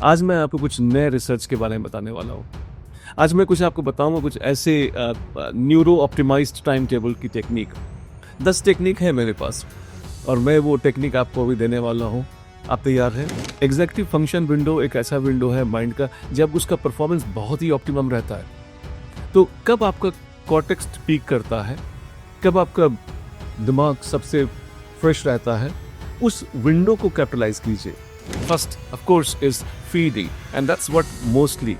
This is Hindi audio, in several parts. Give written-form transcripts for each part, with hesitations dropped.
आज मैं आपको कुछ नए रिसर्च के बारे में बताने वाला हूँ। आज मैं कुछ आपको बताऊँगा कुछ ऐसे न्यूरो ऑप्टिमाइज्ड टाइम टेबल की टेक्निक। 10 टेक्निक है मेरे पास और मैं वो टेक्निक आपको अभी देने वाला हूँ। आप तैयार हैं? एग्जीक्यूटिव फंक्शन विंडो एक ऐसा विंडो है माइंड का जब उसका परफॉर्मेंस बहुत ही ऑप्टिमम रहता है। तो कब आपका कॉर्टेक्स पीक करता है, कब आपका दिमाग सबसे फ्रेश रहता है, उस विंडो को कैपिटलाइज कीजिए। First of course is feeding and that's what mostly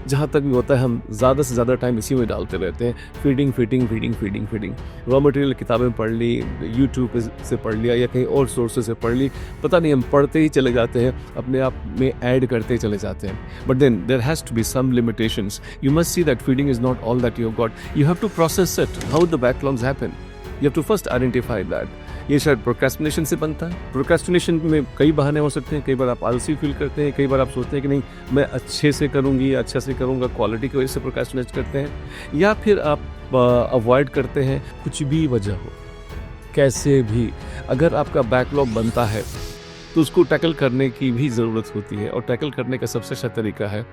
जहाँ तक भी होता है हम ज़्यादा से ज़्यादा टाइम इसी में डालते रहते हैं। Feeding feeding feeding feeding feeding raw material किताबें पढ़ ली, यूट्यूब से पढ़ लिया या कहीं और सोर्सेज से पढ़ ली, पता नहीं हम पढ़ते ही चले जाते हैं, अपने आप में ऐड करते ही चले जाते हैं। But then there has to be some limitations. You must see that feeding is not all that you have got. You have to process it, how the backlogs happen. You have to first identify that. ये शायद प्रोक्रेस्टिनेशन से बनता है। प्रोक्रेस्टिनेशन में कई बहाने हो सकते हैं। कई बार आप आलसी फील करते हैं, कई बार आप सोचते हैं कि नहीं मैं अच्छे से करूँगी, अच्छा से करूँगा, क्वालिटी की वजह से प्रोक्रेस्टिनेट करते हैं, या फिर आप अवॉइड करते हैं। कुछ भी वजह हो, कैसे भी अगर आपका बैकलॉग बनता है तो उसको टैकल करने की भी ज़रूरत होती है और टैकल करने का सबसे अच्छा तरीका है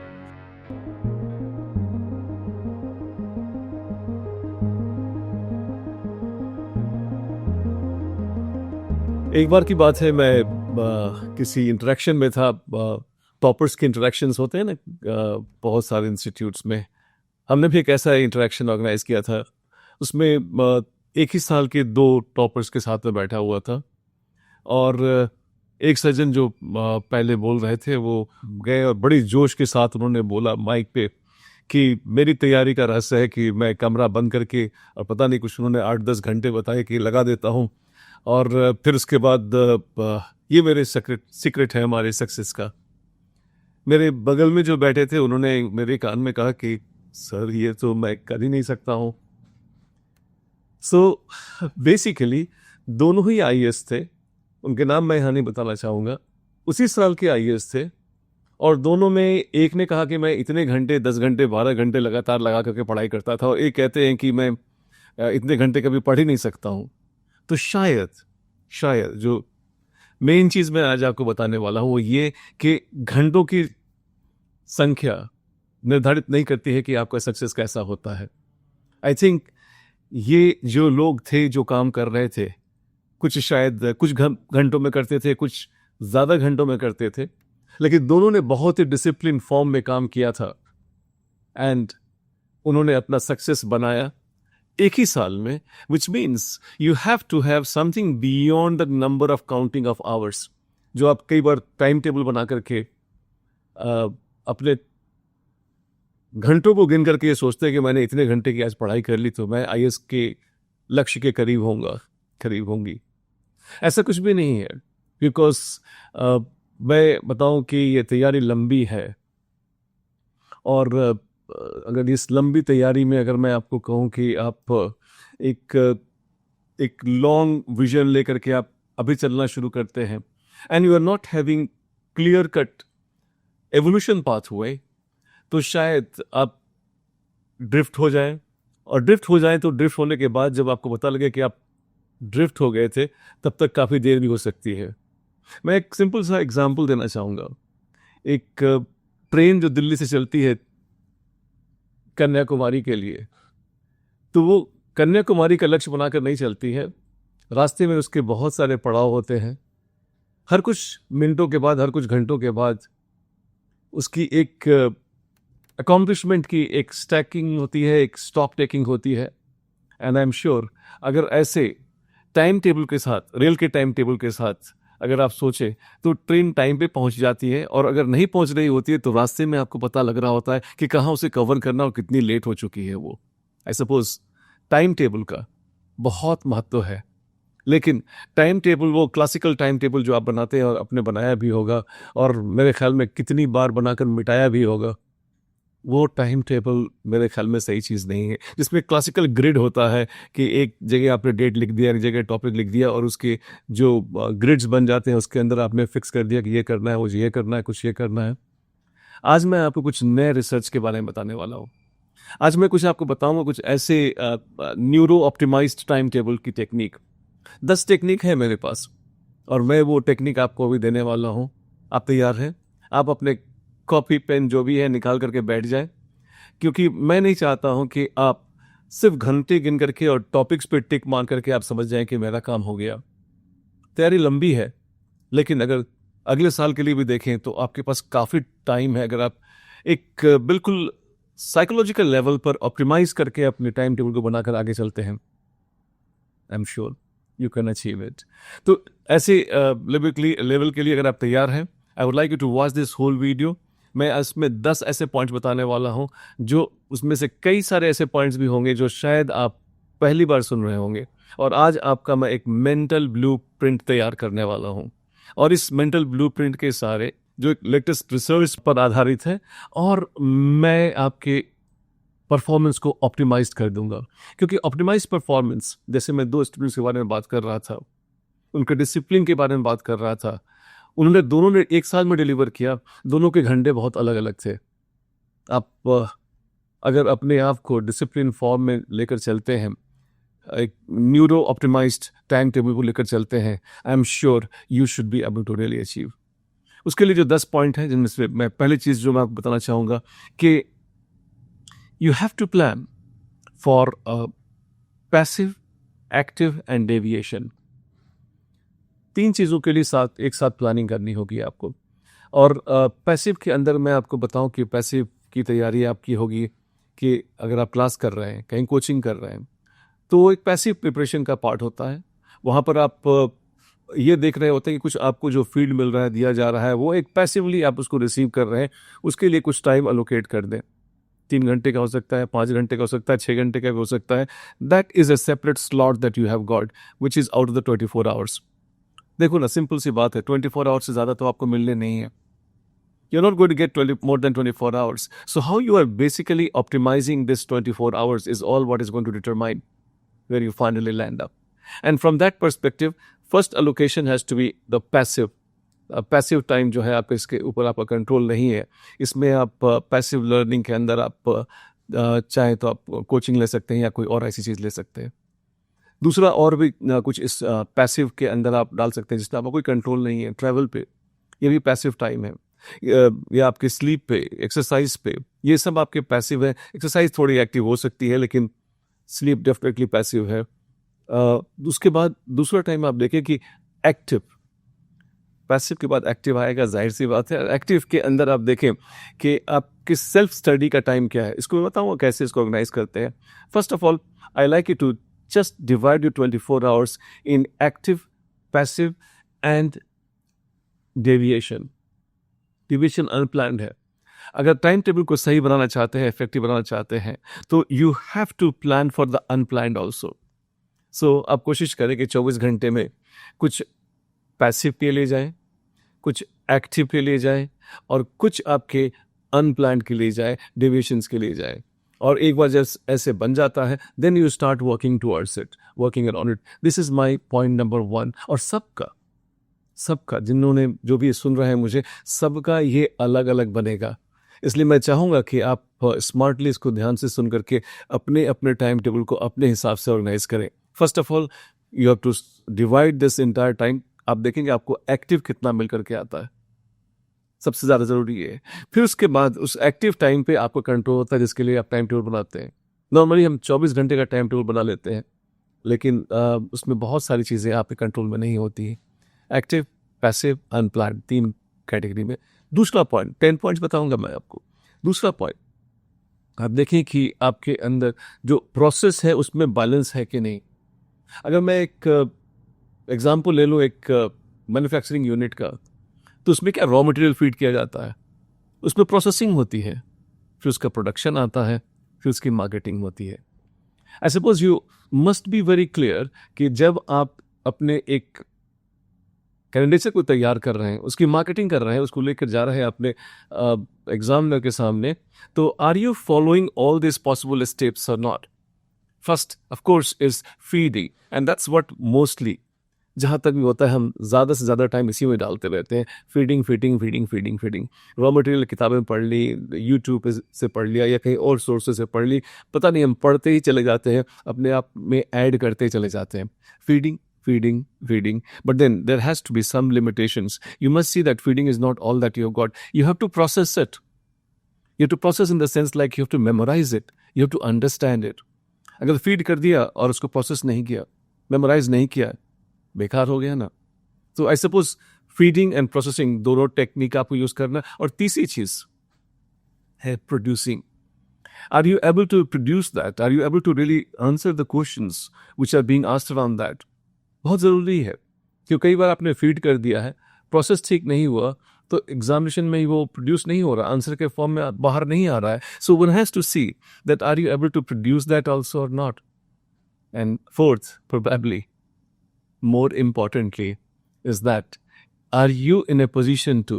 एक बार की बात है, मैं किसी इंटरेक्शन में था। टॉपर्स के इंटरेक्शंस होते हैं ना बहुत सारे इंस्टीट्यूट्स में। हमने भी एक ऐसा इंटरेक्शन ऑर्गेनाइज किया था। उसमें एक ही साल के 2 टॉपर्स के साथ में बैठा हुआ था और एक सज्जन जो पहले बोल रहे थे वो गए और बड़ी जोश के साथ उन्होंने बोला माइक पे कि मेरी तैयारी का रहस्य है कि मैं कमरा बंद करके, और पता नहीं कुछ उन्होंने 8-10 घंटे बताए कि लगा देता हूँ, और फिर उसके बाद ये मेरे सीक्रेट है हमारे सक्सेस का। मेरे बगल में जो बैठे थे उन्होंने मेरे कान में कहा कि सर ये तो मैं कर ही नहीं सकता हूँ। सो बेसिकली दोनों ही आईएएस थे, उनके नाम मैं यहाँ नहीं बताना चाहूँगा। उसी साल के आईएएस थे और दोनों में एक ने कहा कि मैं इतने घंटे 10 घंटे 12 घंटे लगातार लगा करके पढ़ाई करता था, और एक कहते हैं कि मैं इतने घंटे कभी पढ़ ही नहीं सकता हूँ। तो शायद जो मेन चीज़ मैं आज आपको बताने वाला हूँ वो ये कि घंटों की संख्या निर्धारित नहीं करती है कि आपका सक्सेस कैसा होता है। आई थिंक ये जो लोग थे जो काम कर रहे थे, कुछ शायद कुछ घंटों में करते थे, कुछ ज़्यादा घंटों में करते थे, लेकिन दोनों ने बहुत ही डिसिप्लिन फॉर्म में काम किया था एंड उन्होंने अपना सक्सेस बनाया एक ही साल में, which means you have to have something beyond the number of counting of hours। जो आप कई बार टाइम टेबल बना करके अपने घंटों को गिन करके ये सोचते हैं कि मैंने इतने घंटे की आज पढ़ाई कर ली तो मैं आईएएस के लक्ष्य के करीब होंगी। ऐसा कुछ भी नहीं है, बिकॉज मैं बताऊं कि ये तैयारी लंबी है, और अगर इस लंबी तैयारी में अगर मैं आपको कहूं कि आप एक लॉन्ग विजन लेकर के आप अभी चलना शुरू करते हैं and you are not having clear cut evolution pathway, तो शायद आप ड्रिफ्ट हो जाएं, और ड्रिफ्ट हो जाएं तो ड्रिफ्ट होने के बाद जब आपको पता लगे कि आप ड्रिफ्ट हो गए थे तब तक काफ़ी देर भी हो सकती है। मैं एक सिंपल सा एग्जांपल देना चाहूँगा। एक ट्रेन जो दिल्ली से चलती है कन्याकुमारी के लिए, तो वो कन्याकुमारी का लक्ष्य बनाकर नहीं चलती है। रास्ते में उसके बहुत सारे पड़ाव होते हैं। हर कुछ मिनटों के बाद, हर कुछ घंटों के बाद उसकी एक अकॉम्प्लिशमेंट की एक स्टैकिंग होती है, एक स्टॉक टेकिंग होती है। एंड आई एम श्योर अगर ऐसे टाइम टेबल के साथ, रेल के टाइम टेबल के साथ अगर आप सोचें तो ट्रेन टाइम पे पहुंच जाती है, और अगर नहीं पहुंच रही होती है तो रास्ते में आपको पता लग रहा होता है कि कहाँ उसे कवर करना और कितनी लेट हो चुकी है वो। आई सपोज टाइम टेबल का बहुत महत्व है, लेकिन टाइम टेबल वो क्लासिकल टाइम टेबल जो आप बनाते हैं और आपने बनाया भी होगा और मेरे ख्याल में कितनी बार बनाकर मिटाया भी होगा, वो टाइम टेबल मेरे ख्याल में सही चीज़ नहीं है। जिसमें क्लासिकल ग्रिड होता है कि एक जगह आपने डेट लिख दिया, एक जगह टॉपिक लिख दिया, और उसके जो ग्रिड्स बन जाते हैं उसके अंदर आपने फिक्स कर दिया कि ये करना है, वो ये करना है, कुछ ये करना है। आज मैं आपको कुछ नए रिसर्च के बारे में बताने वाला हूँ। आज मैं कुछ आपको बताऊंगा कुछ ऐसे न्यूरो ऑप्टिमाइज्ड टाइम टेबल की टेक्निक। 10 टेक्निक है मेरे पास और मैं वो टेक्निक आपको अभी देने वाला हूँ। आप तैयार हैं? आप अपने कॉपी पेन जो भी है निकाल करके बैठ जाएं, क्योंकि मैं नहीं चाहता हूं कि आप सिर्फ घंटे गिन करके और टॉपिक्स पे टिक मार करके आप समझ जाएं कि मेरा काम हो गया। तैयारी लंबी है, लेकिन अगर अगले साल के लिए भी देखें तो आपके पास काफ़ी टाइम है। अगर आप एक बिल्कुल साइकोलॉजिकल लेवल पर ऑप्टिमाइज करके अपने टाइम टेबल को बनाकर आगे चलते हैं, I am sure you can achieve it. तो ऐसे लेवल के लिए अगर आप तैयार हैं, I would like you to watch this whole video. मैं इसमें 10 ऐसे पॉइंट्स बताने वाला हूं, जो उसमें से कई सारे ऐसे पॉइंट्स भी होंगे जो शायद आप पहली बार सुन रहे होंगे। और आज आपका मैं एक मेंटल ब्लूप्रिंट तैयार करने वाला हूं, और इस मेंटल ब्लूप्रिंट के सारे जो एक लेटेस्ट रिसर्च पर आधारित है, और मैं आपके परफॉर्मेंस को ऑप्टिमाइज कर दूंगा। क्योंकि ऑप्टिमाइज परफॉर्मेंस, जैसे मैं 2 स्टूडेंट्स के बारे में बात कर रहा था, उनके डिसिप्लिन के बारे में बात कर रहा था, उन्होंने दोनों ने 1 साल में डिलीवर किया, दोनों के घंटे बहुत अलग अलग थे। आप अगर अपने आप को डिसिप्लिन फॉर्म में लेकर चलते हैं, एक न्यूरो ऑप्टिमाइज्ड टाइम टेबल को लेकर चलते हैं, I am sure you should be able to really achieve. उसके लिए जो 10 पॉइंट हैं, जिनमें से मैं पहली चीज़ जो मैं आपको बताना चाहूँगा कि you have to plan for passive, active and deviation। 3 चीज़ों के लिए एक साथ प्लानिंग करनी होगी आपको। और पैसिव के अंदर मैं आपको बताऊं कि पैसिव की तैयारी आपकी होगी कि अगर आप क्लास कर रहे हैं, कहीं कोचिंग कर रहे हैं, तो एक पैसिव प्रिपरेशन का पार्ट होता है। वहाँ पर आप ये देख रहे होते हैं कि कुछ आपको जो फील्ड मिल रहा है, दिया जा रहा है, वो एक पैसिवली आप उसको रिसीव कर रहे हैं। उसके लिए कुछ टाइम अलोकेट कर दें। 3 घंटे का हो सकता है, 5 घंटे का हो सकता है, 6 घंटे का भी हो सकता है। That is a separate slot that you have got, which is out of the 24 hours. देखो ना, सिंपल सी बात है, 24 आवर्स से ज़्यादा तो आपको मिलने नहीं है। You're not going to get more than 24 hours. So how you are basically optimizing this 24 hours is all what is going to determine where you finally land up. And from that perspective, first allocation has to be the passive. Passive time जो है आपका, इसके ऊपर आपका कंट्रोल नहीं है। इसमें आप पैसिव लर्निंग के अंदर आप चाहें तो आप कोचिंग ले सकते हैं या कोई और ऐसी चीज़ ले सकते हैं। दूसरा और भी कुछ इस पैसिव के अंदर आप डाल सकते हैं जिसमें आपका कोई कंट्रोल नहीं है। ट्रैवल पे, ये भी पैसिव टाइम है। या आपके स्लीप पे, एक्सरसाइज पे, ये सब आपके पैसिव है। एक्सरसाइज थोड़ी एक्टिव हो सकती है, लेकिन स्लीप डेफिनेटली पैसिव है। उसके बाद दूसरा टाइम आप देखें कि एक्टिव, पैसिव के बाद एक्टिव आएगा, जाहिर सी बात है। एक्टिव के अंदर आप देखें कि आपकी सेल्फ स्टडी का टाइम क्या है। इसको मैं बताऊंगा कैसे इसको ऑर्गेनाइज करते हैं। First of all, I like you to just divide your 24 hours in active, passive and deviation. Deviation unplanned है। अगर टाइम टेबल को सही बनाना चाहते हैं, इफेक्टिव बनाना चाहते हैं, तो you have to plan for the unplanned also. So आप कोशिश करें कि 24 घंटे में कुछ पैसिव के लिए जाए, कुछ एक्टिव के लिए जाए, और कुछ आपके अनप्लान्ड के लिए जाए, डेविएशंस के लिए जाए। और एक बार जब ऐसे बन जाता है, then you start working towards it, working around it. This is my point number 1। और सबका जिन्होंने जो भी सुन रहे हैं मुझे, सबका ये अलग अलग बनेगा। इसलिए मैं चाहूँगा कि आप स्मार्टली इसको ध्यान से सुन करके अपने अपने टाइम टेबल को अपने हिसाब से ऑर्गेनाइज करें। First of all, you have to divide this entire time. आप देखेंगे आपको एक्टिव कितना मिल करके आता है, सबसे ज़्यादा ज़रूरी है। फिर उसके बाद उस एक्टिव टाइम पे आपको कंट्रोल होता है, जिसके लिए आप टाइम टेबल बनाते हैं। नॉर्मली हम 24 घंटे का टाइम टेबल बना लेते हैं, लेकिन उसमें बहुत सारी चीज़ें आपके कंट्रोल में नहीं होती हैं। एक्टिव, पैसिव, अनप्लान्ड, 3 कैटेगरी में। दूसरा पॉइंट, 10 पॉइंट्स बताऊंगा मैं आपको। दूसरा पॉइंट, आप देखें कि आपके अंदर जो प्रोसेस है उसमें बैलेंस है कि नहीं। अगर मैं एक एग्जाम्पल ले लूँ एक मैन्युफैक्चरिंग यूनिट का, तो उसमें क्या रॉ मटेरियल फीड किया जाता है, उसमें प्रोसेसिंग होती है, फिर उसका प्रोडक्शन आता है, फिर उसकी मार्केटिंग होती है। I suppose you must be very clear कि जब आप अपने एक कैंडिडेट को तैयार कर रहे हैं, उसकी मार्केटिंग कर रहे हैं, उसको लेकर जा रहे हैं अपने एग्जामिनर के सामने, तो are you following all this possible steps और not. First of course is feeding, and that's what mostly, जहाँ तक भी होता है, हम ज़्यादा से ज़्यादा टाइम इसी में डालते रहते हैं। Feeding feeding feeding feeding feeding. Raw material किताबें पढ़ ली, यूट्यूब से पढ़ लिया या कहीं और सोर्सेज से पढ़ ली, पता नहीं, हम पढ़ते ही चले जाते हैं, अपने आप में ऐड करते ही चले जाते हैं। Feeding feeding. But then there has to be some limitations. You must see that feeding is not all that you've got. You have to process it. You have to process in the sense like you have to memorize it. You have to understand it. अगर फीड कर दिया और उसको प्रोसेस नहीं किया, मेमोराइज नहीं किया, बेकार हो गया ना. तो I suppose feeding and processing दोनों टेक्निक आपको यूज करना. और तीसरी चीज है producing. Are you able to produce that? Are you able to really answer the questions which are being asked around that? बहुत ज़रूरी है. क्योंकि कई बार आपने फीड कर दिया है, प्रोसेस ठीक नहीं हुआ, तो एग्जामिनेशन में वो प्रोड्यूस नहीं हो रहा, आंसर के फॉर्म में बाहर नहीं आ रहा है. So one has to see that are you able to produce that also और not. And fourth, probably more importantly, is that are you in a position to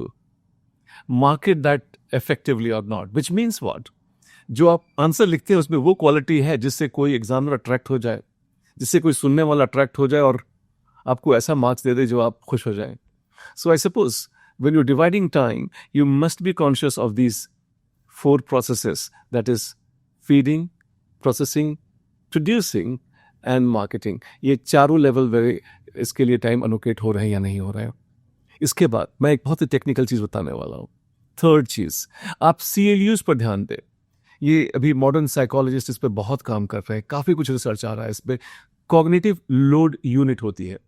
market that effectively or not? Which means what? जो आप आंसर लिखते हैं उसमें वो क्वालिटी है जिससे कोई एग्जामिनर अट्रैक्ट हो जाए, जिससे कोई सुनने वाला अट्रैक्ट हो जाए और आपको ऐसा मार्क्स दे दे जो आप खुश हो जाए. So I suppose when you're dividing time, you must be conscious of these 4 processes, that is feeding, processing, producing and marketing. ये चारों लेवल वे इसके लिए टाइम अलोकेट हो रहे हैं या नहीं हो रहे हैं. इसके बाद मैं एक बहुत ही टेक्निकल चीज़ बताने वाला हूँ. थर्ड चीज़, आप CLUs पर ध्यान दें. ये अभी मॉडर्न साइकोलॉजिस्ट इस पर बहुत काम कर रहे हैं, काफ़ी कुछ रिसर्च आ रहा है इस पर. कॉग्निटिव लोड यूनिट होती है.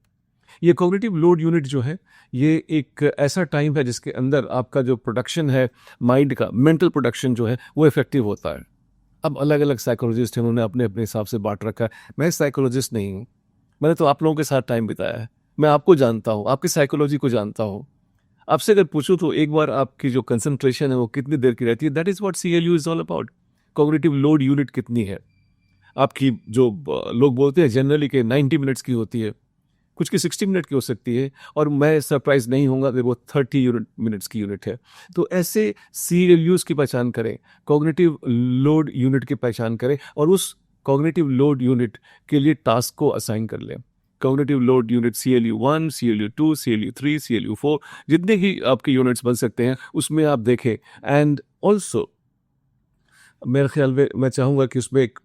ये कॉग्निटिव लोड यूनिट जो है ये एक ऐसा टाइम है जिसके अंदर आपका जो प्रोडक्शन है माइंड का, मेंटल प्रोडक्शन जो है वो इफेक्टिव होता है. अब अलग अलग साइकोलॉजिस्ट हैं, उन्होंने अपने अपने हिसाब से बांट रखा है. मैं साइकोलॉजिस्ट नहीं हूँ, मैंने तो आप लोगों के साथ टाइम बिताया है. मैं आपको जानता हूँ, आपकी साइकोलॉजी को जानता हूँ. आपसे अगर पूछूँ तो एक बार आपकी जो कंसंट्रेशन है वो कितनी देर की रहती है, that is what CLU is all about. Cognitive load unit कितनी है आपकी, जो लोग बोलते हैं जनरली कि 90 मिनट्स की होती है, कुछ की 60 मिनट की हो सकती है, और मैं सरप्राइज नहीं होऊंगा कि वो 30 मिनट्स की यूनिट है. तो ऐसे CLUs की पहचान करें, कॉग्निटिव लोड यूनिट की पहचान करें और उस कॉग्निटिव लोड यूनिट के लिए टास्क को असाइन कर लें. Cognitive load unit CLU1, CLU2, CLU3, CLU4, जितने ही आपके यूनिट्स बन सकते हैं उसमें आप देखें. एंड ऑल्सो मेरे ख्याल में मैं चाहूँगा कि उसमें एक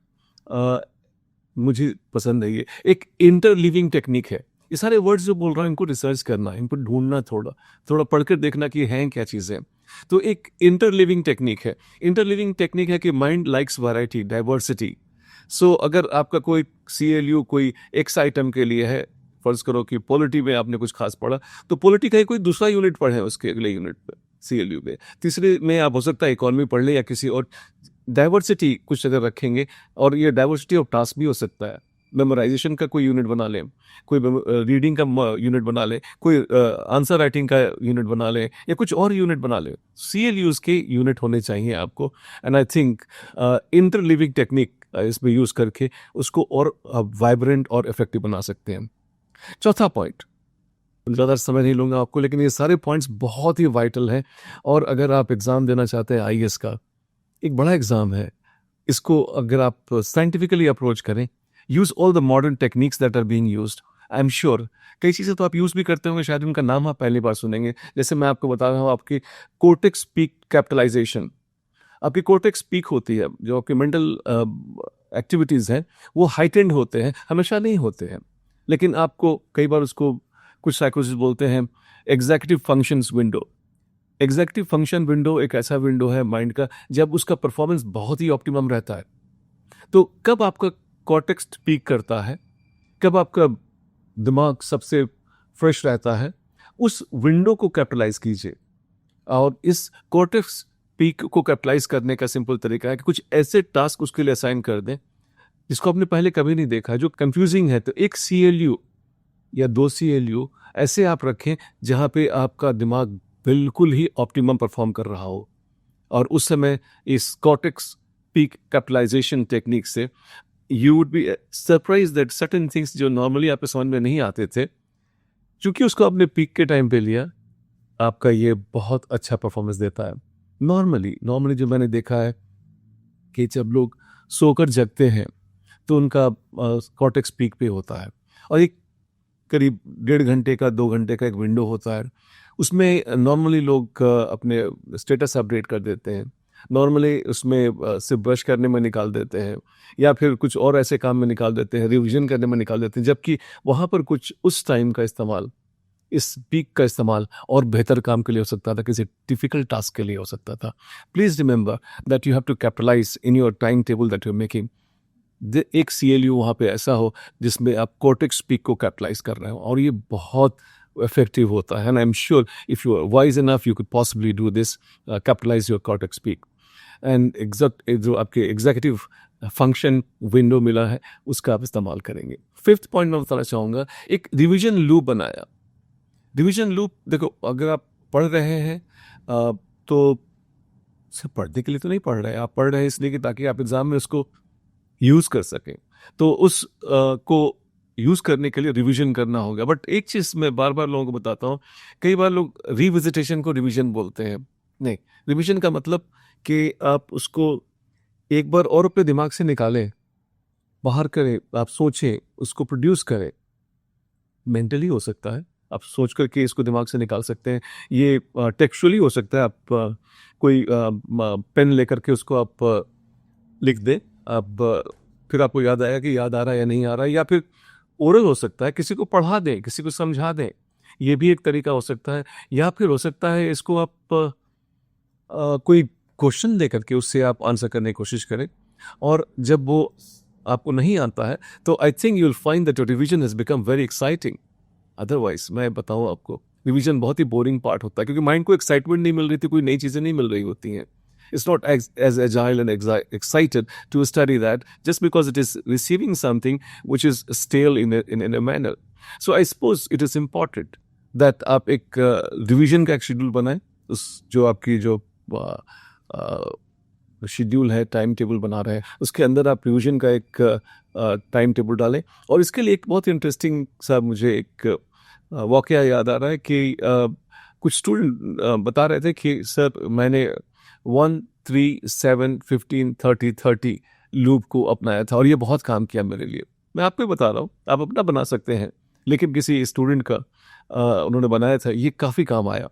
मुझे पसंद है ये एक इंटरलिविंग टेक्निक है. ये सारे वर्ड्स जो बोल रहा हूँ इनको रिसर्च करना, इनको ढूंढना, थोड़ा पढ़कर देखना कि हैं क्या चीज़ें. तो एक इंटरलिविंग टेक्निक है. इंटरलिविंग टेक्निक है कि माइंड लाइक्स वैरायटी, डाइवर्सिटी. सो अगर आपका कोई CLU कोई एक्स आइटम के लिए है, फर्ज करो कि पॉलिटी में आपने कुछ खास पढ़ा, तो पॉलिटी का ही कोई दूसरा यूनिट पढ़े उसके अगले यूनिट पे CLU पे. तीसरे में आप हो सकता है इकोनॉमी पढ़ ले या किसी और. डाइवर्सिटी कुछ अगर रखेंगे, और ये डाइवर्सिटी ऑफ टास्क भी हो सकता है. मेमोराइजेशन का कोई यूनिट बना लें, कोई रीडिंग का यूनिट बना लें, कोई आंसर राइटिंग का यूनिट बना लें, या कुछ और यूनिट बना लें. CLUs के यूनिट होने चाहिए आपको. एंड आई थिंक इंटरलिविंग टेक्निक इसमें यूज़ करके उसको और वाइब्रेंट और इफेक्टिव बना सकते हैं. चौथा पॉइंट, ज़्यादा समय नहीं लूँगा आपको, लेकिन ये सारे पॉइंट्स बहुत ही वाइटल हैं. और अगर आप एग्ज़ाम देना चाहते हैं IAS का, एक बड़ा एग्ज़ाम है, इसको अगर आप साइंटिफिकली अप्रोच करें, use all the modern techniques that are being used. I am sure कई चीज़ें तो आप यूज़ भी करते होंगे, शायद उनका नाम आप पहली बार सुनेंगे. जैसे मैं आपको बता रहा हूँ, आपकी कोर्टेक्स पीक कैपिटलाइजेशन. आपकी कोर्टेक्स पीक होती है, जो आपकी मेंटल एक्टिविटीज़ हैं वो हाइटेंड होते हैं, हमेशा नहीं होते हैं. लेकिन आपको कई बार उसको कुछ साइकोलॉजिस्ट बोलते हैं executive functions window. Executive function window एक ऐसा विंडो है माइंड का जब उसका परफॉर्मेंस बहुत ही ऑप्टिमम रहता है. तो कब आपका कॉर्टेक्स पीक करता है, कब आपका दिमाग सबसे फ्रेश रहता है, उस विंडो को कैपिटलाइज कीजिए. और इस कॉर्टेक्स पीक को कैपिटलाइज करने का सिंपल तरीका है कि कुछ ऐसे टास्क उसके लिए असाइन कर दें जिसको आपने पहले कभी नहीं देखा, जो कंफ्यूजिंग है. तो एक CLU या 2 CLU ऐसे आप रखें जहाँ पे आपका दिमाग बिल्कुल ही ऑप्टिमम परफॉर्म कर रहा हो. और उस समय इस कॉर्टेक्स पीक कैपिटलाइजेशन टेक्निक से you would be surprise that certain things जो नॉर्मली आपके समझ में नहीं आते थे, क्योंकि उसको आपने पीक के टाइम पे लिया, आपका ये बहुत अच्छा परफॉर्मेंस देता है. नॉर्मली जो मैंने देखा है कि जब लोग सोकर जगते हैं तो उनका कॉर्टेक्स पीक पे होता है, और एक करीब 1.5 घंटे का 2 घंटे का एक विंडो होता है. उसमें नॉर्मली लोग अपने स्टेटस अपडेट कर देते हैं, नॉर्मली उसमें सिर्फ ब्रश करने में निकाल देते हैं या फिर कुछ और ऐसे काम में निकाल देते हैं, रिवीजन करने में निकाल देते हैं, जबकि वहाँ पर कुछ उस टाइम का इस्तेमाल, इस पीक का इस्तेमाल और बेहतर काम के लिए हो सकता था, किसी डिफिकल्ट टास्क के लिए हो सकता था. Please remember that you have to capitalise in your time table that you are making. एक CLU वहाँ पे ऐसा हो जिसमें आप कोर्टेक्स पीक को कैपिटलाइज कर रहे हो, और ये बहुत इफेक्टिव होता है. And I am sure if you are wise enough you could possibly do this, capitalise your cortex peak. And जो आपके एग्जीक्यूटिव फंक्शन विंडो मिला है उसका आप इस्तेमाल करेंगे. फिफ्थ पॉइंट मैं बताना चाहूँगा, एक रिविजन लूप बनाया. रिविजन लूप देखो, अगर आप पढ़ रहे हैं तो सिर्फ पढ़ने के लिए तो नहीं पढ़ रहे, आप पढ़ रहे हैं इसलिए कि ताकि आप एग्जाम में उसको यूज़ कर सकें. तो उस को यूज़ करने के लिए रिवीजन करना होगा. बट एक चीज़ मैं बार बार लोगों को बताता हूँ, कई बार लोग रिविजिटेशन को रिवीजन बोलते हैं. नहीं, रिवीजन का मतलब कि आप उसको एक बार और अपने दिमाग से निकालें, बाहर करें, आप सोचें, उसको प्रोड्यूस करें. मेंटली हो सकता है, आप सोच करके इसको दिमाग से निकाल सकते हैं. ये टेक्सचुअली हो सकता है, आप कोई पेन लेकर के उसको आप लिख दें. अब फिर आपको याद आएगा कि याद आ रहा है या नहीं आ रहा है. या फिर ओरल हो सकता है, किसी को पढ़ा दें, किसी को समझा दें, ये भी एक तरीका हो सकता है. या फिर हो सकता है इसको आप कोई क्वेश्चन दे करके उससे आप आंसर करने की कोशिश करें. और जब वो आपको नहीं आता है तो I think you will find that your revision has become very exciting. Otherwise मैं बताऊं आपको, रिवीजन बहुत ही बोरिंग पार्ट होता है, क्योंकि माइंड को एक्साइटमेंट नहीं मिल रही थी, कोई नई चीज़ें नहीं मिल रही होती हैं. It's not as agile and excited to study that just because it is receiving something which is stale in a manner. So I suppose it is important that आप एक रिवीजन का एक शेड्यूल बनाएं. उस जो आपकी जो शेड्यूल है, टाइम टेबल बना रहे हैं, उसके अंदर आप रिवीजन का एक टाइम टेबल डालें. और इसके लिए एक बहुत इंटरेस्टिंग सा मुझे एक वाकया याद आ रहा है कि कुछ स्टूडेंट बता रहे थे कि सर मैंने 1, 3, 7, 15, 30, 30 लूप को अपनाया था और ये बहुत काम किया मेरे लिए. मैं आपको बता रहा हूँ, आप अपना बना सकते हैं, लेकिन किसी स्टूडेंट का उन्होंने बनाया था, ये काफ़ी काम आया.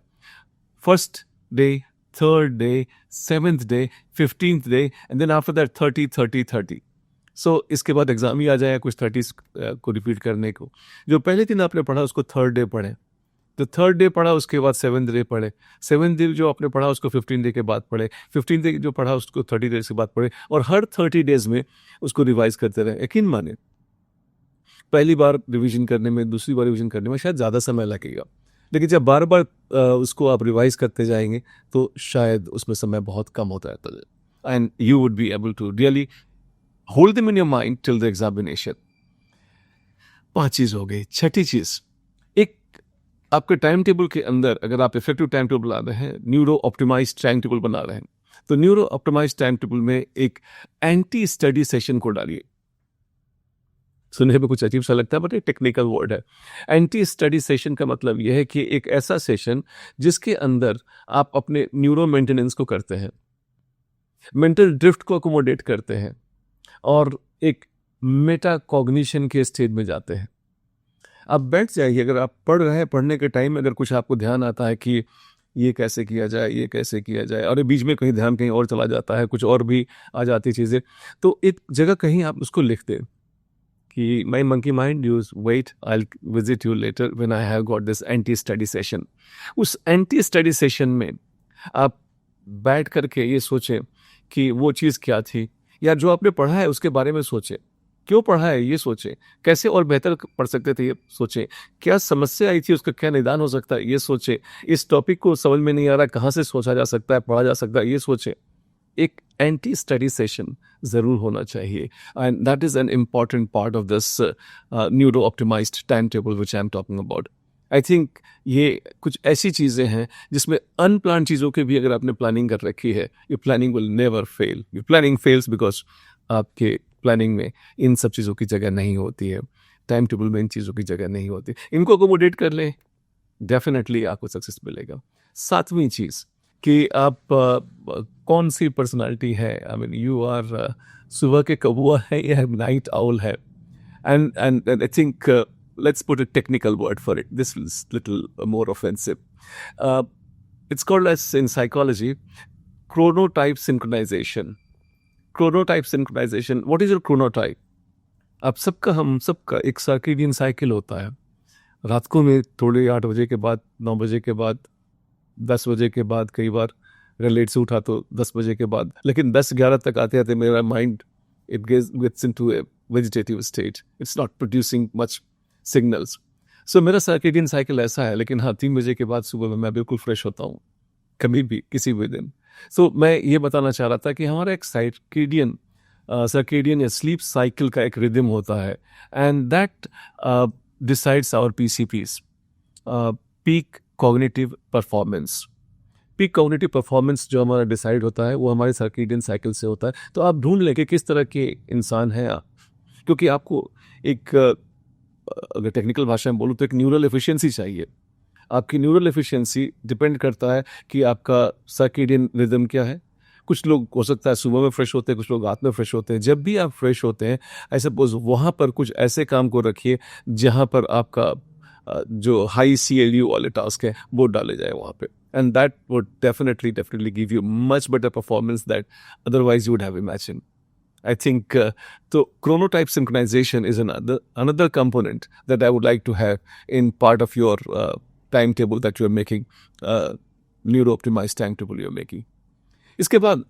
First day, third day, 7th day, 15th day, and then after that 30, 30, 30. So इसके बाद एग्जाम ही आ जाएगा कुछ 30 को रिपीट करने को. जो पहले दिन आपने पढ़ा उसको थर्ड डे पढ़ें, तो थर्ड डे पढ़ा उसके बाद 7th डे पढ़े, 7th डे जो आपने पढ़ा उसको 15 डे के बाद पढ़े, 15 डे जो पढ़ा उसको 30 डेज के बाद पढ़े, और हर 30 डेज में उसको रिवाइज करते रहे. यकीन माने पहली बार रिवीजन करने में, दूसरी बार रिवीजन करने में शायद ज़्यादा समय लगेगा, लेकिन जब बार बार उसको आप रिवाइज करते जाएंगे तो शायद उसमें समय बहुत कम होता रहता है. And you would be able to really hold them in your mind till the examination. 5 चीज़ हो गई. छठी चीज़, एक आपके टाइम टेबल के अंदर अगर आप इफेक्टिव टाइम टेबल बना रहे हैं, न्यूरो ऑप्टिमाइज टाइम टेबल बना रहे हैं, तो न्यूरो ऑप्टिमाइज टाइम टेबल में एक एंटी स्टडी सेशन को डालिए. सुनने में कुछ अजीब सा लगता है बट एक टेक्निकल वर्ड है. एंटी स्टडी सेशन का मतलब यह है कि एक ऐसा सेशन जिसके अंदर आप अपने न्यूरो मेंटेनेंस को करते हैं, मेंटल ड्रिफ्ट को अकोमोडेट करते हैं, और एक मेटा कॉग्निशन के स्टेज में जाते हैं. आप बैठ जाइए, अगर आप पढ़ रहे हैं, पढ़ने के टाइम में अगर कुछ आपको ध्यान आता है कि ये कैसे किया जाए, ये कैसे किया जाए, और बीच में कहीं ध्यान कहीं और चला जाता है, कुछ और भी आ जाती चीज़ें, तो एक जगह कहीं आप उसको लिख दें कि my monkey mind use wait, I visit you later when I have got this anti study session. उस एंटी स्टडी सेशन में आप बैठ करके ये सोचें कि वो चीज़ क्या थी, या जो आपने पढ़ा है उसके बारे में सोचें, क्यों पढ़ा है ये सोचें, कैसे और बेहतर पढ़ सकते थे ये सोचें, क्या समस्या आई थी उसका क्या निदान हो सकता है ये सोचें, इस टॉपिक को समझ में नहीं आ रहा कहाँ से सोचा जा सकता है, पढ़ा जा सकता है, ये सोचें. एक एंटी स्टडी सेशन ज़रूर होना चाहिए. And that is an important part of this neuro optimised time table which I am talking about. I think ये कुछ ऐसी चीज़ें हैं जिसमें अनप्लान चीज़ों की भी अगर आपने प्लानिंग कर रखी है, your planning will never fail. Your planning fails because आपके प्लानिंग में इन सब चीज़ों की जगह नहीं होती है, टाइम टेबल में इन चीज़ों की जगह नहीं होती. इनको अकोमोडेट कर लें, डेफिनेटली आपको सक्सेस मिलेगा. 7वीं चीज़ कि आप कौन सी पर्सनालिटी है. आई मीन यू आर सुबह के कौवा है या नाइट आउल है. And I think let's put a technical word for it. This is little more offensive. It's called as in psychology chronotype synchronization. Chronotype synchronization. What is your chronotype? आप सबका, हम सबका एक सर्केडियन साइकिल होता है. रात को में थोड़े 8 बजे के बाद, 9 बजे के बाद, 10 बजे के बाद, कई बार अगर लेट से उठा तो 10 बजे के बाद, लेकिन 10-11 तक आते आते मेरा mind it gets into a vegetative state. It's not producing much signals. So मेरा सर्केडियन साइकिल ऐसा है. लेकिन हाँ, 3 बजे के बाद सुबह में मैं बिल्कुल फ्रेश होता हूँ, कभी भी, किसी भी दिन. So मैं ये बताना चाह रहा था कि हमारा एक सर्केडियन या स्लीप साइकिल का एक रिदम होता है, and that decides our PCPs, peak cognitive performance. Peak cognitive performance जो हमारा डिसाइड होता है वो हमारे सर्केडियन साइकिल से होता है. तो आप ढूंढ लें कि किस तरह के इंसान हैं आप, क्योंकि आपको एक अगर टेक्निकल भाषा में बोलूँ तो एक न्यूरल एफिशिएंसी चाहिए. आपकी न्यूरल एफिशिएंसी डिपेंड करता है कि आपका सर्केडियन रिदम क्या है. कुछ लोग हो सकता है सुबह में फ्रेश होते हैं, कुछ लोग रात में फ्रेश होते हैं. जब भी आप फ्रेश होते हैं, आई सपोज वहाँ पर कुछ ऐसे काम को रखिए जहाँ पर आपका जो हाई CLU वाले टास्क है वो डाले जाए वहाँ पे, and that would definitely give you much better performance that otherwise you would have imagined. I think so chronotype synchronization is another component that I would like to have in part of your timetable that you are making, neuro-optimized timetable you are making. इसके बाद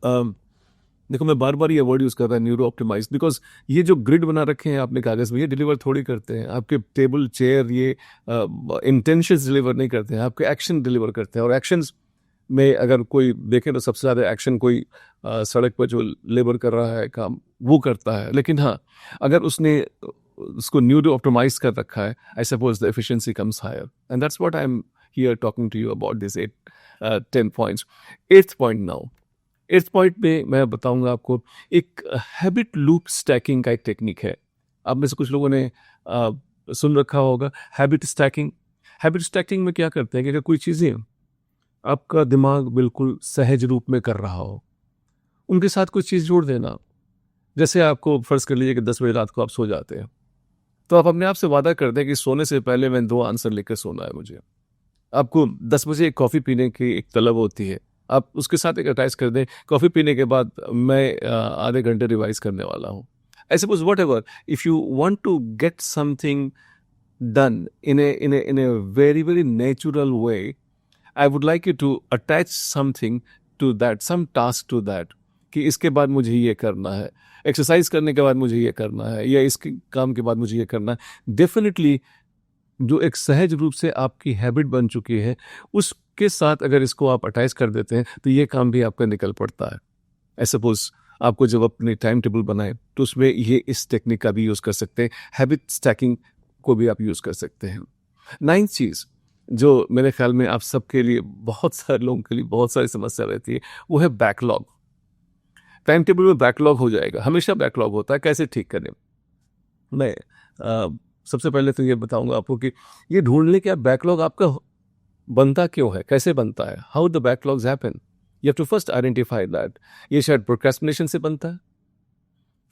देखो, मैं बार बार ये वर्ड यूज़ कर रहा है न्यूरो ऑप्टिमाइज, बिकॉज ये जो ग्रिड बना रखे हैं आपने कागज़ में, ये डिलीवर थोड़ी करते हैं. आपके टेबल, चेयर, ये इंटेंशंस डिलीवर नहीं करते हैं, आपके एक्शन डिलीवर करते हैं. और एक्शंस में अगर कोई देखें तो सबसे ज़्यादा एक्शन कोई सड़क पर जो लेबर कर रहा है काम, वो करता है. लेकिन हाँ, अगर उसने उसको न्यूरो ऑप्टिमाइज कर रखा है, I suppose the efficiency comes higher, and that's what I am here talking to you about this 10 points. 8th point now. 8th point में मैं बताऊंगा आपको एक हैबिट लूप स्टैकिंग का एक टेक्निक है. आप में से कुछ लोगों ने सुन रखा होगा हैबिट स्टैकिंग. हैबिट स्टैकिंग में क्या करते हैं कि अगर कोई चीज़ें आपका दिमाग बिल्कुल सहज रूप में कर रहा हो, उनके साथ कुछ चीज़ जोड़ देना. जैसे आपको फ़र्ज़ कर लीजिए कि 10 बजे रात को आप सो जाते हैं, तो आप अपने आप से वादा कर दें कि सोने से पहले मैं 2 आंसर लेकर सोना है मुझे. आपको 10 बजे एक कॉफ़ी पीने की एक तलब होती है, आप उसके साथ एक अटैच कर दें कॉफ़ी पीने के बाद मैं आधे घंटे रिवाइज करने वाला हूँ. I suppose whatever, if you want to get something done in a very natural way, I would like you to attach something to that, some task to that, कि इसके बाद मुझे ये करना है, एक्सरसाइज करने के बाद मुझे ये करना है, या इसके काम के बाद मुझे ये करना है. डेफिनेटली जो एक सहज रूप से आपकी हैबिट बन चुकी है, उसके साथ अगर इसको आप अटैच कर देते हैं तो ये काम भी आपका निकल पड़ता है. आई सपोज आपको जब अपनी टाइम टेबल बनाए तो उसमें ये इस टेक्निक का भी यूज़ कर सकते हैं. हैबिट स्टैकिंग को भी आप यूज़ कर सकते हैं. 9th चीज़ जो मेरे ख्याल में आप सबके लिए, बहुत सारे लोगों के लिए बहुत सारी समस्या रहती है, वो है बैकलॉग. टाइम टेबल में बैकलॉग हो जाएगा, हमेशा बैकलॉग होता है. कैसे ठीक करें? मैं सबसे पहले तो ये बताऊंगा आपको कि ये ढूंढ लें कि बैकलॉग आपका बनता क्यों है, कैसे बनता है, how the backlogs happen. You have to first identify that. ये शायद प्रोक्रेस्टिनेशन से बनता है.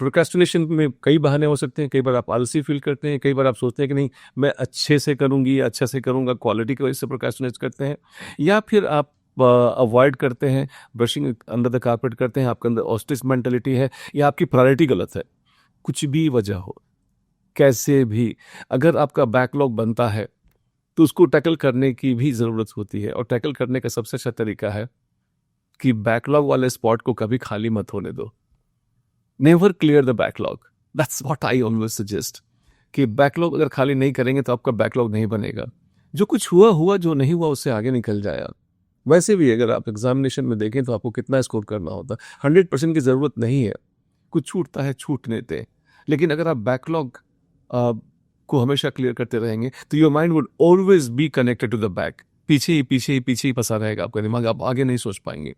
प्रोक्रेस्टिनेशन में कई बहाने हो सकते हैं. कई बार आप आलसी फील करते हैं, कई बार आप सोचते हैं कि नहीं मैं अच्छे से करूंगी या अच्छा से करूंगा, क्वालिटी की वजह से प्रोक्रेस्टिनेट करते हैं. या फिर आप अवॉइड करते हैं, ब्रशिंग अंडर द कारपेट करते हैं, आपके अंदर ऑस्ट्रिच मेंटालिटी है, या आपकी प्रायोरिटी गलत है. कुछ भी वजह हो, कैसे भी अगर आपका बैकलॉग बनता है तो उसको टैकल करने की भी ज़रूरत होती है. और टैकल करने का सबसे अच्छा तरीका है कि बैकलॉग वाले स्पॉट को कभी खाली मत होने दो. Never clear the backlog. That's what I always suggest, कि बैकलॉग अगर खाली नहीं करेंगे तो आपका बैकलॉग नहीं बनेगा. जो कुछ हुआ, जो नहीं हुआ उससे आगे निकल जाए. वैसे भी अगर आप एग्जामिनेशन में देखें तो आपको कितना स्कोर करना होता है, 100% की ज़रूरत नहीं है. कुछ छूटता है, छूटने दें. लेकिन अगर आप बैकलॉग को हमेशा क्लियर करते रहेंगे तो your mind would always be connected to the back. पीछे ही फंसा रहेगा आपका दिमाग, आप आगे नहीं सोच पाएंगे.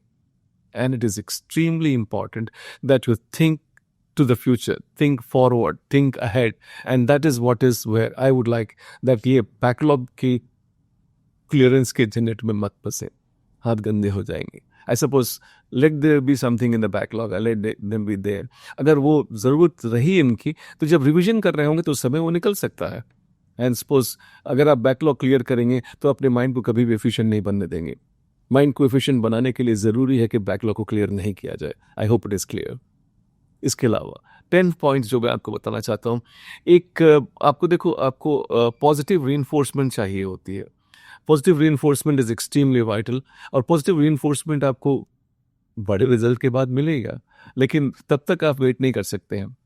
And it is extremely important that you think to the future, think forward, think ahead, and that is what is where I would like that ये backlog की clearance के जनरेट में मत फंसे, हाथ गंदे हो जाएंगे. I suppose let there be something in the backlog, let them be there. अगर वो ज़रूरत रही इनकी तो जब रिविजन कर रहे होंगे तो उस समय वो निकल सकता है. एंड सपोज अगर आप बैकलॉग क्लियर करेंगे तो अपने माइंड को कभी भी एफिशिएंट नहीं बनने देंगे. माइंड कोएफिशिएंट बनाने के लिए ज़रूरी है कि बैकलॉग को क्लियर नहीं किया जाए। I hope it is clear. इसके अलावा 10 पॉइंट्स जो मैं आपको बताना चाहता हूँ, एक आपको देखो, आपको पॉजिटिव रीइंफोर्समेंट चाहिए होती है। Positive reinforcement is extremely vital, और पॉजिटिव रीइंफोर्समेंट आपको बड़े रिजल्ट के बाद मिलेगा, लेकिन तब तक आप वेट नहीं कर सकते हैं।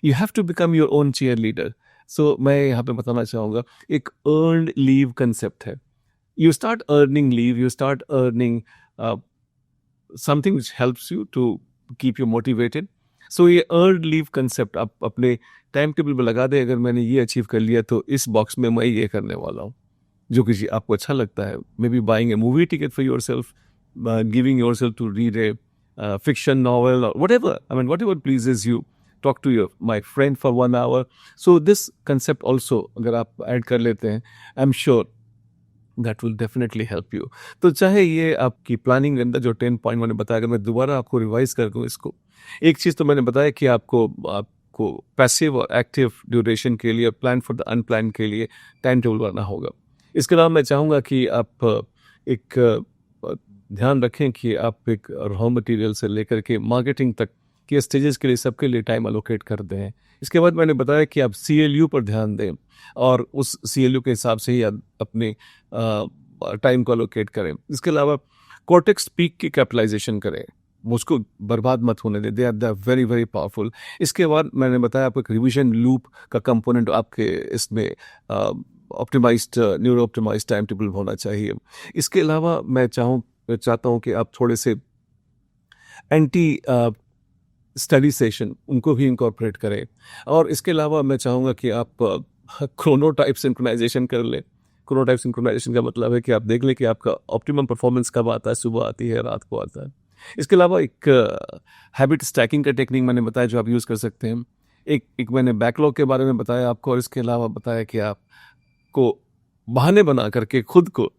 You have to become your own cheerleader. So मैं यहाँ पे बताना चाहूँगा, एक अर्नड लीव कंसेप्ट है। You start earning leave, you start earning something which helps you to keep you motivated. So ये earned leave concept आप अपने टाइम टेबल पर लगा दें। अगर मैंने ये अचीव कर लिया तो इस बॉक्स में मैं ये करने वाला हूँ, जो कि आपको अच्छा लगता है। Maybe buying a movie ticket for yourself, giving yourself to read a fiction novel or whatever. I mean, whatever pleases you. Talk to my friend for 1 hour. So this concept also, अगर आप ऐड कर लेते हैं, I'm sure that will definitely help you. तो चाहे ये आपकी प्लानिंग के अंदर जो 10 पॉइंट मैंने बताया, अगर मैं दोबारा आपको रिवाइज कर दूँ इसको, एक चीज़ तो मैंने बताया कि आपको पैसिव और एक्टिव ड्यूरेशन के लिए, प्लान फॉर द अनप्लान के लिए टाइम टेबल बनाना होगा। इसके अलावा मैं चाहूँगा कि आप एक ध्यान रखें कि आप एक रॉ मटेरियल से लेकर के मार्केटिंग तक के स्टेजेस के लिए सबके लिए टाइम अलोकेट कर दें। इसके बाद मैंने बताया कि आप CLU पर ध्यान दें, और उस CLU के हिसाब से ही आप अपने टाइम को अलोकेट करें। इसके अलावा कॉर्टेक्स पीक की कैपिटलाइजेशन करें, उसको बर्बाद मत होने दें। They are very very powerful. इसके बाद मैंने बताया आपको एक रिविजन लूप का कंपोनेंट आपके इसमें optimised, neuro optimised time table होना चाहिए। इसके अलावा मैं चाहता हूँ कि आप थोड़े से एंटी स्टडी सेशन उनको भी इंकॉर्पोरेट करें। और इसके अलावा मैं चाहूँगा कि आप क्रोनोटाइप सिंक्रोनाइजेशन कर लें। क्रोनोटाइप सिंक्रोनाइजेशन का मतलब है कि आप देख लें कि आपका ऑप्टिमम परफॉर्मेंस कब आता है, सुबह आती है, रात को आता है। इसके अलावा एक हैबिट स्टैकिंग का टेक्निक मैंने बताया जो आप यूज़ कर सकते हैं। एक मैंने बैकलॉग के बारे में बताया आपको, और इसके अलावा बताया कि आपको बहाने बना करके खुद को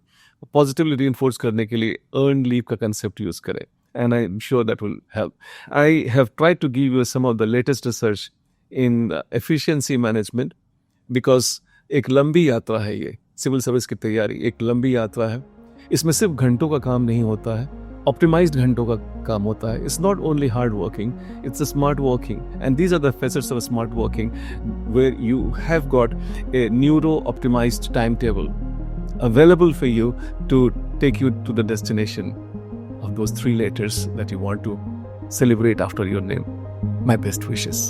पॉजिटिवली रीइंफोर्स करने के लिए अर्न लीव का कंसेप्ट यूज़ करें। And I'm sure that will help. I have tried to give you some of the latest research in efficiency management, because एक लंबी यात्रा है ये, सिविल सर्विस की तैयारी एक लंबी यात्रा है। इसमें सिर्फ घंटों का काम नहीं होता है, ऑप्टिमाइज्ड घंटों का काम होता है। It's not only hard working, it's a smart working, and these are the facets of smart working where you have got a neuro optimized timetable available for you to take you to the destination of those 3 letters that you want to celebrate after your name. My best wishes.